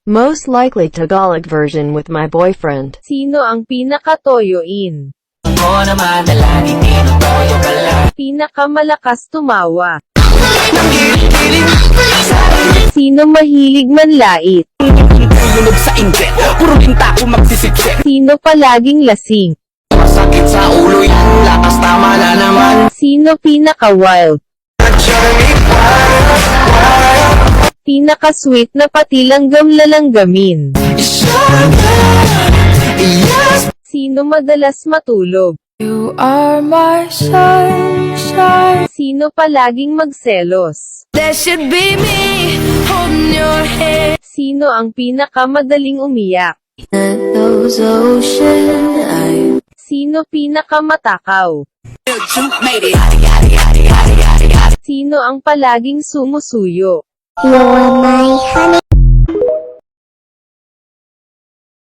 Most likely Tagalog version with my boyfriend. Sino ang pinaka-toyoin? Ako naman na laging tinutoyo ka lang. Pinakamalakas tumawa. Sino mahilig manlait? Ilog sa inggit, puro linta ko magsisipsip. Sino palaging lasing? Masakit sa ulo yan, lakas tama na naman. Sino pinaka-wild? Pinaka-sweet na pati langgam-lalanggamin. Sino madalas matulog? You are my sunshine. Sino palaging magselos? That should be me holding your hand. Sino ang pinakamadaling umiyak? Those ocean Sino pinakamatakaw? Sino ang palaging sumusuyo? You're my honey.